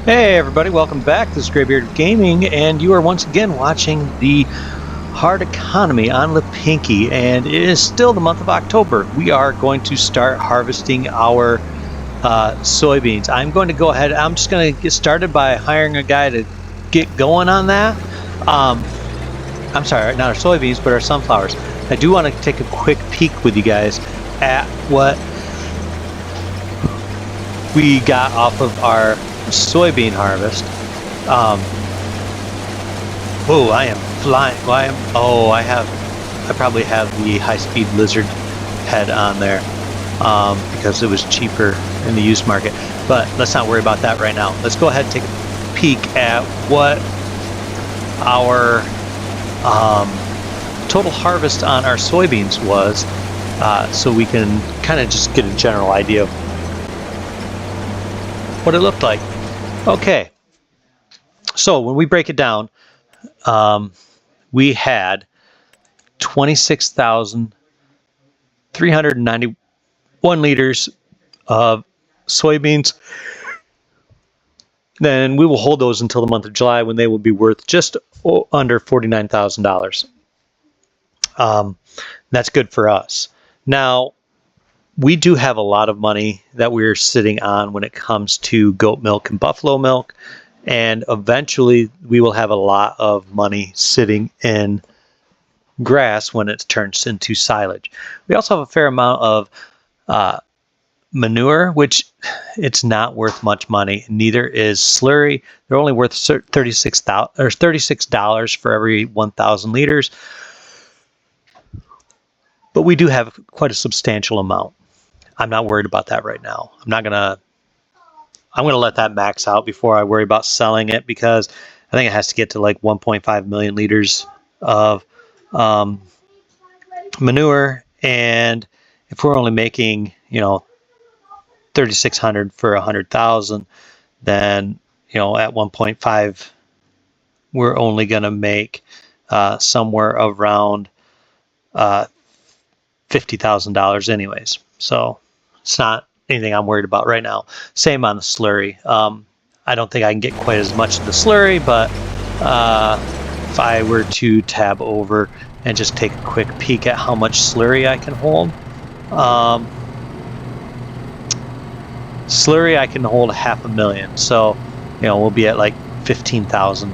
Hey everybody, welcome back. This is Graybeard Gaming, and you are once again watching the Hard Economy on Lipinki, and it is still the month of October. We are going to start harvesting our soybeans. I'm going to go ahead, I'm just going to get started by hiring a guy to get going on that. I'm sorry, not our soybeans, but our sunflowers. I do want to take a quick peek with you guys at what we got off of our soybean harvest. Whoa, I am flying. I probably have the high-speed lizard head on there because it was cheaper in the used market. But let's not worry about that right now. Let's go ahead and take a peek at what our total harvest on our soybeans was, so we can kind of just get a general idea of what it looked like. Okay, so when we break it down, we had 26,391 liters of soybeans. Then we will hold those until the month of July, when they will be worth just under $49,000. That's good for us. Now, we do have a lot of money that we're sitting on when it comes to goat milk and buffalo milk. And eventually we will have a lot of money sitting in grass when it turns into silage. We also have a fair amount of manure, which it's not worth much money. Neither is slurry. They're only worth $36 for every 1,000 liters. But we do have quite a substantial amount. I'm not worried about that right now. I'm going to let that max out before I worry about selling it, because I think it has to get to like 1.5 million liters of manure. And if we're only making, 3,600 for 100,000, then, at 1.5, we're only going to make somewhere around $50,000 anyways. So it's not anything I'm worried about right now. Same on the slurry. I don't think I can get quite as much of the slurry, but if I were to tab over and just take a quick peek at how much slurry I can hold, slurry I can hold 500,000. So, we'll be at like $15,000,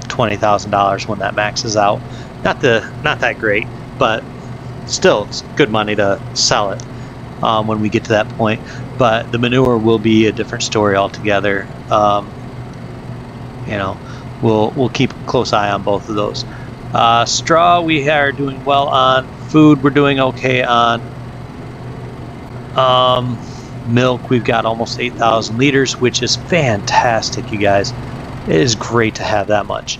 $20,000 when that maxes out. Not that great, but still, it's good money to sell it when we get to that point. But the manure will be a different story altogether. We'll keep a close eye on both of those. Straw, we are doing well on. Food, we're doing okay on. Milk, we've got almost 8,000 liters, which is fantastic, you guys. It is great to have that much.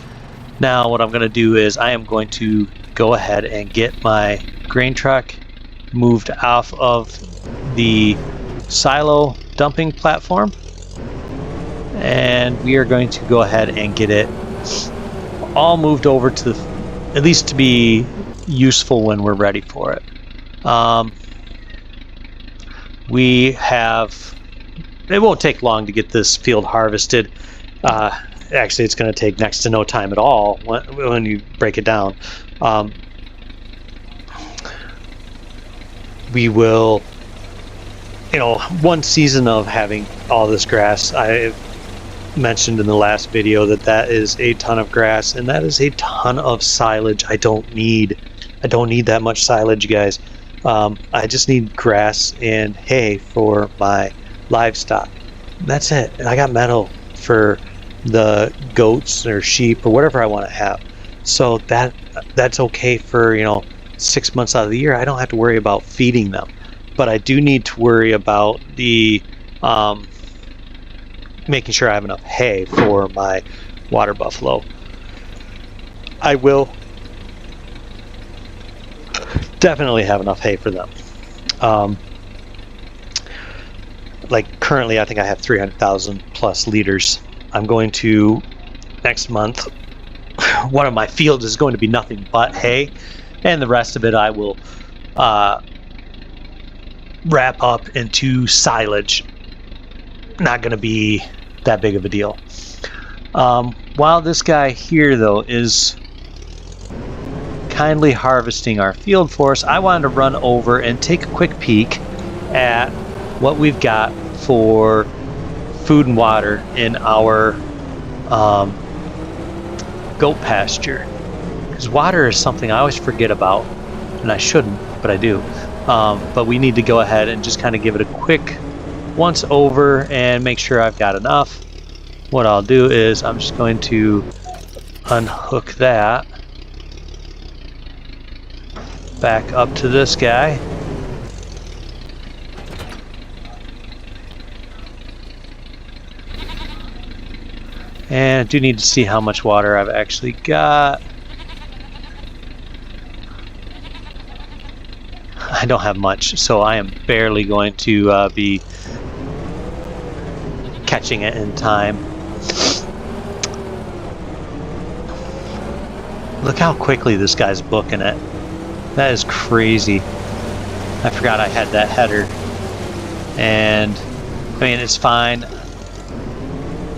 Now, what I'm going to do is I am going to go ahead and get my grain truck moved off of the silo dumping platform, and we are going to go ahead and get it all moved over to at least to be useful when we're ready for it. It won't take long to get this field harvested. Actually, it's going to take next to no time at all when you break it down. We will, one season of having all this grass, I mentioned in the last video that is a ton of grass, and that is a ton of silage. I don't need that much silage, you guys. I just need grass and hay for my livestock. That's it. And I got meadow for the goats or sheep or whatever I want to have. So that's okay for 6 months out of the year. I don't have to worry about feeding them, but I do need to worry about the making sure I have enough hay for my water buffalo. I will definitely have enough hay for them. Like currently, I think I have 300,000 plus liters. I'm going to, next month, one of my fields is going to be nothing but hay, and the rest of it I will wrap up into silage. not going to be that big of a deal. While this guy here, though, is kindly harvesting our field for us, I wanted to run over and take a quick peek at what we've got for food and water in our goat pasture. Because water is something I always forget about, and I shouldn't, but I do. But we need to go ahead and just kind of give it a quick once over and make sure I've got enough. What I'll do is I'm just going to unhook that back up to this guy. And I do need to see how much water I've actually got. I don't have much, so I am barely going to be catching it in time. Look how quickly this guy's booking it. That is crazy. I forgot I had that header. And, I mean, it's fine.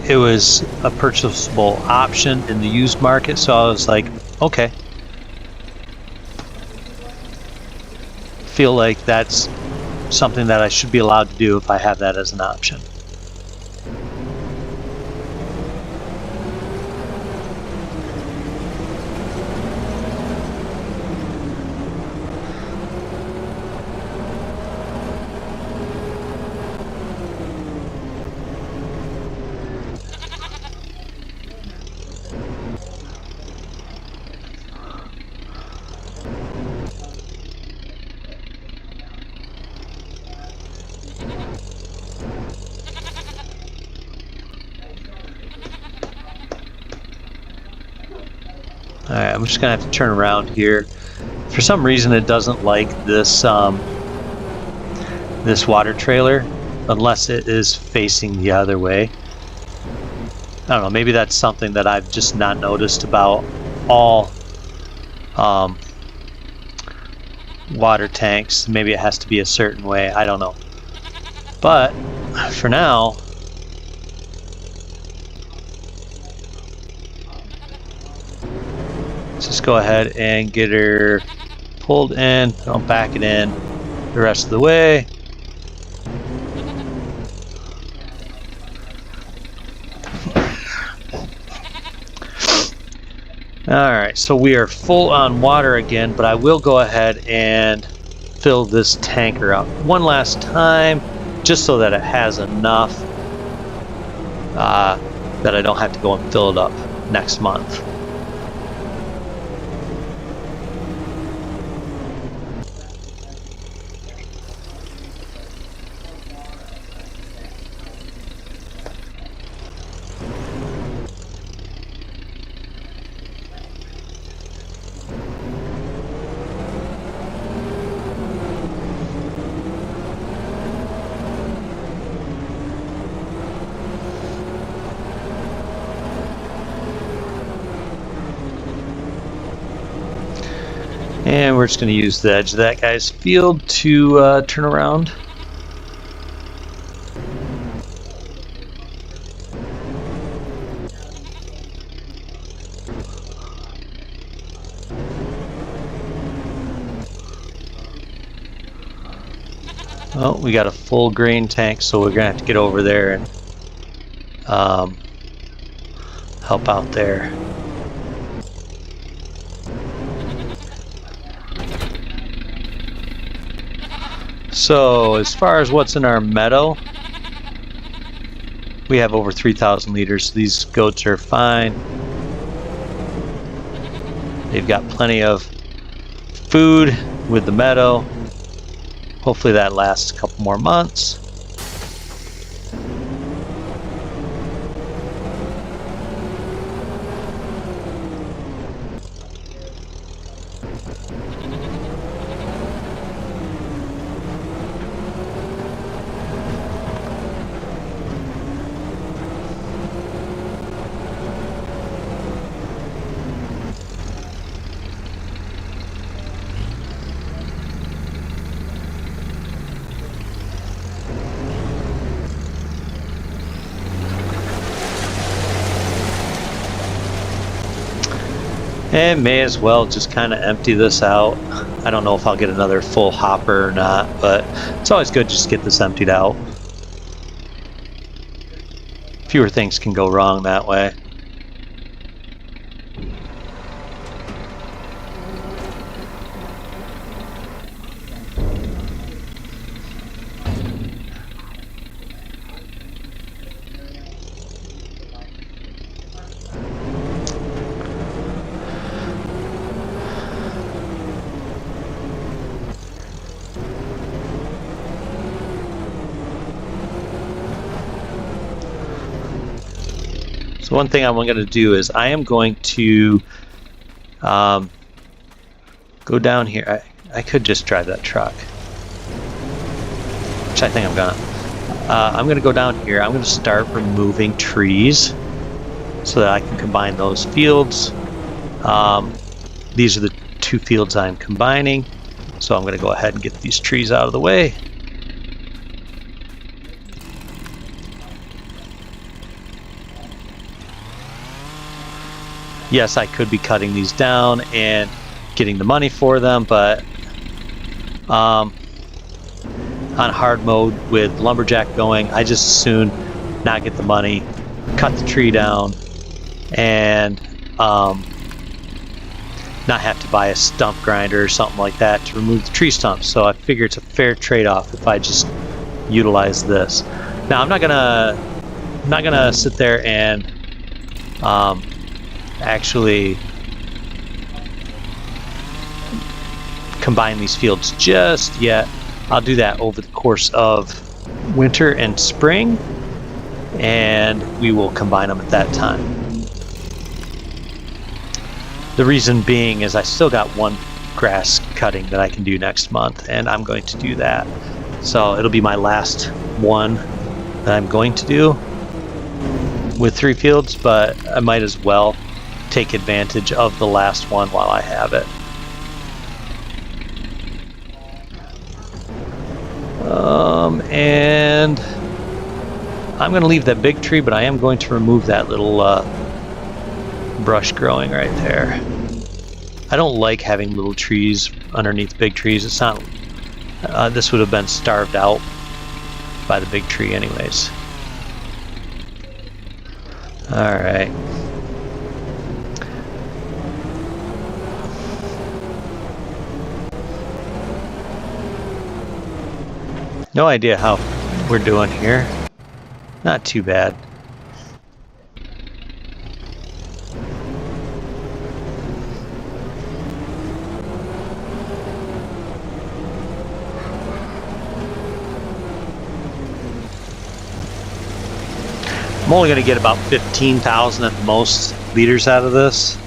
It was a purchasable option in the used market, so I was like, okay. Feel like that's something that I should be allowed to do if I have that as an option. Alright, I'm just going to have to turn around here. For some reason it doesn't like this this water trailer unless it is facing the other way. I don't know, maybe that's something that I've just not noticed about all water tanks. Maybe it has to be a certain way, I don't know. But for now, let's just go ahead and get her pulled in. I'll back it in the rest of the way. Alright, so we are full on water again, but I will go ahead and fill this tanker up one last time, just so that it has enough that I don't have to go and fill it up next month. And we're just going to use the edge of that guy's field to turn around. Oh, we got a full grain tank, so we're going to have to get over there and help out there. So, as far as what's in our meadow, we have over 3,000 liters. These goats are fine. They've got plenty of food with the meadow. Hopefully that lasts a couple more months. And may as well just kind of empty this out. I don't know if I'll get another full hopper or not, but it's always good just to get this emptied out. Fewer things can go wrong that way. So one thing I'm going to do is I am going to go down here. I could just drive that truck, which I think I'm gonna. I'm going to go down here. I'm going to start removing trees so that I can combine those fields. These are the two fields I'm combining, so I'm going to go ahead and get these trees out of the way. Yes, I could be cutting these down and getting the money for them, but on hard mode with lumberjack going, I just as soon not get the money, cut the tree down, and not have to buy a stump grinder or something like that to remove the tree stumps. So I figure it's a fair trade-off if I just utilize this. Now I'm not gonna sit there and actually combine these fields just yet. I'll do that over the course of winter and spring, and we will combine them at that time. The reason being is I still got one grass cutting that I can do next month, and I'm going to do that. So it'll be my last one that I'm going to do with 3 fields, but I might as well take advantage of the last one while I have it. And I'm going to leave that big tree, but I am going to remove that little brush growing right there. I don't like having little trees underneath big trees. It's not. This would have been starved out by the big tree anyways. All right. No idea how we're doing here. Not too bad. I'm only going to get about 15,000 at the most liters out of this.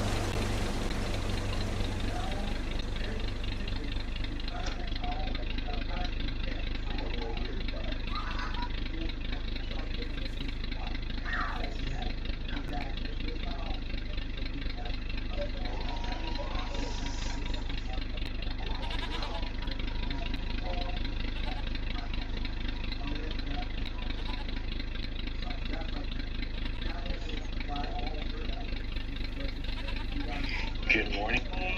Good morning. One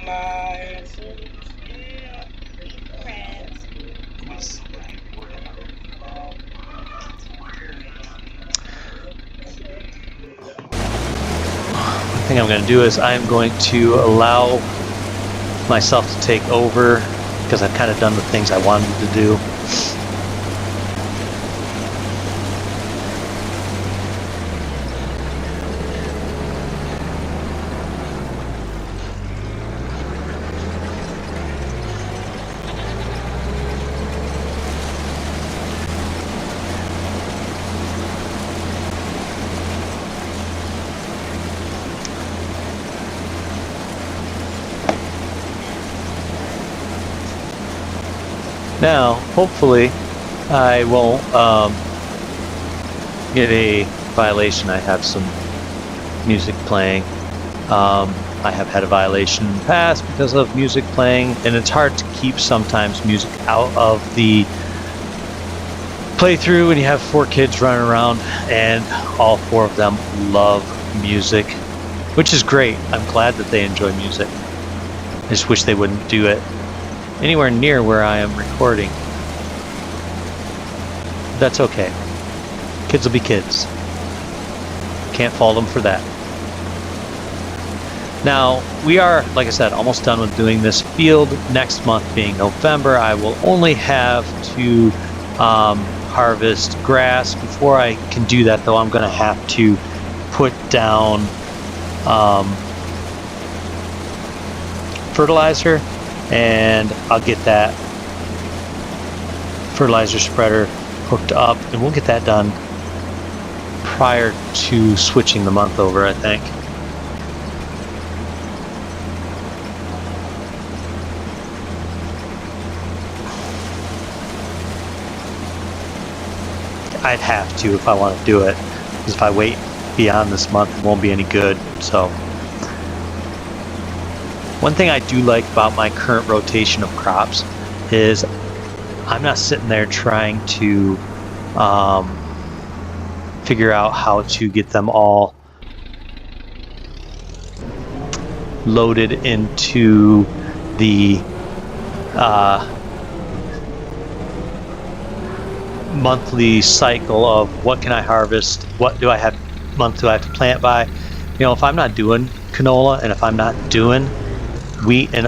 thing I'm going to do is I'm going to allow myself to take over because I've kind of done the things I wanted to do. Now, hopefully, I won't get a violation. I have some music playing. I have had a violation in the past because of music playing, and it's hard to keep sometimes music out of the playthrough when you have 4 kids running around and all 4 of them love music, which is great. I'm glad that they enjoy music. I just wish they wouldn't do it anywhere near where I am recording. That's okay. Kids will be kids. Can't fault them for that. Now, we are, like I said, almost done with doing this field. Next month being November, I will only have to harvest grass. Before I can do that, though, I'm going to have to put down fertilizer, and I'll get that fertilizer spreader hooked up, and we'll get that done prior to switching the month over, I think. I'd have to if I want to do it, because if I wait beyond this month, it won't be any good. So one thing I do like about my current rotation of crops is I'm not sitting there trying to figure out how to get them all loaded into the monthly cycle of what can I harvest, what do I have month do I have to plant by. You know, if I'm not doing canola and if I'm not doing wheat and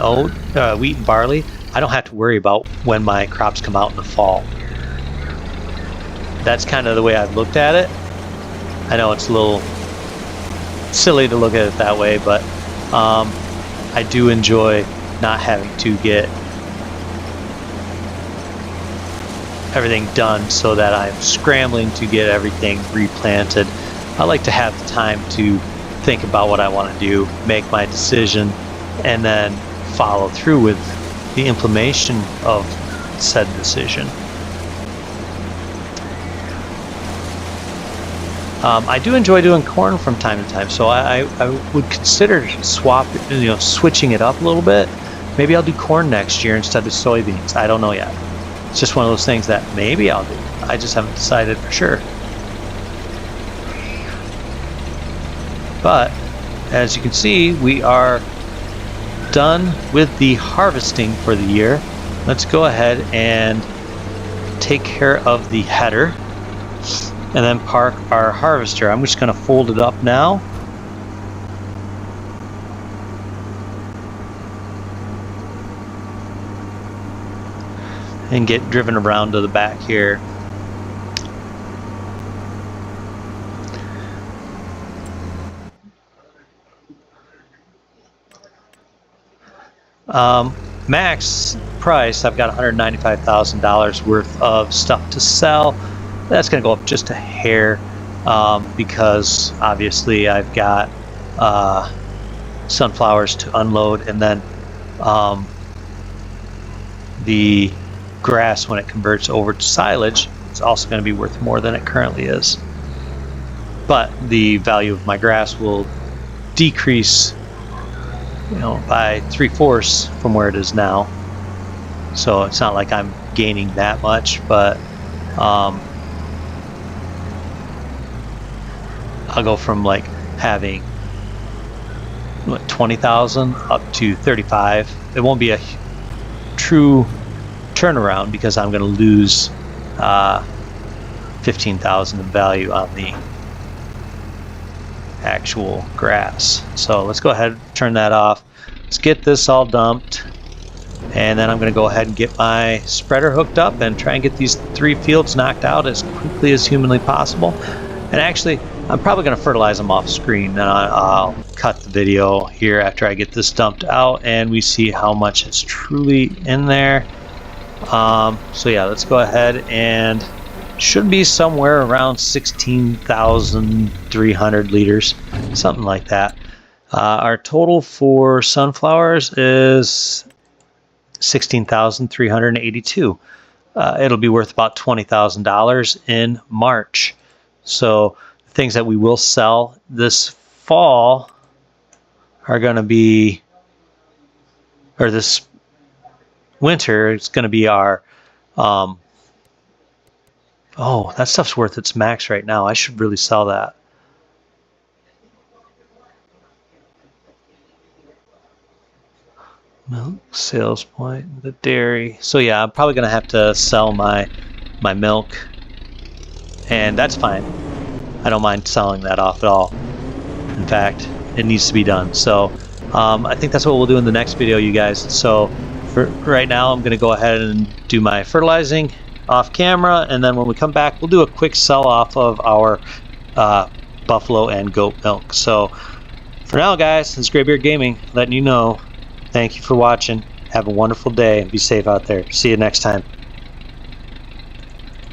wheat and barley, I don't have to worry about when my crops come out in the fall. That's kind of the way I've looked at it. I know it's a little silly to look at it that way, but I do enjoy not having to get everything done so that I'm scrambling to get everything replanted. I like to have the time to think about what I want to do, make my decision, and then follow through with the implementation of said decision. I do enjoy doing corn from time to time, so I would consider switching it up a little bit. Maybe I'll do corn next year instead of soybeans. I don't know yet. It's just one of those things that maybe I'll do. I just haven't decided for sure. But as you can see, we are done with the harvesting for the year. Let's go ahead and take care of the header and then park our harvester. I'm just going to fold it up now. And get driven around to the back here. Max price, I've got $195,000 worth of stuff to sell. That's going to go up just a hair because obviously I've got sunflowers to unload, and then the grass, when it converts over to silage, it's also going to be worth more than it currently is. But the value of my grass will decrease, by 3/4 from where it is now. So it's not like I'm gaining that much, but I'll go from like having 20,000 up to 35. It won't be a true turnaround because I'm going to lose 15,000 in value on the actual grass. So let's go ahead and turn that off. Let's get this all dumped, and then I'm going to go ahead and get my spreader hooked up and try and get these 3 fields knocked out as quickly as humanly possible. And actually, I'm probably going to fertilize them off screen, and I'll cut the video here after I get this dumped out and we see how much is truly in there. So yeah, let's go ahead, and should be somewhere around 16,300 liters, something like that. Our total for sunflowers is 16,382. It'll be worth about $20,000 in March. So things that we will sell this fall are going to be, or this winter, it's going to be our oh, that stuff's worth its max right now. I should really sell that. Milk sales point, the dairy. So yeah, I'm probably gonna have to sell my milk, and that's fine. I don't mind selling that off at all. In fact, it needs to be done. So I think that's what we'll do in the next video, you guys. So for right now, I'm gonna go ahead and do my fertilizing off camera, and then when we come back, we'll do a quick sell off of our buffalo and goat milk. So for now, guys, this is Graybeard Gaming letting you know. Thank you for watching. Have a wonderful day and be safe out there. See you next time.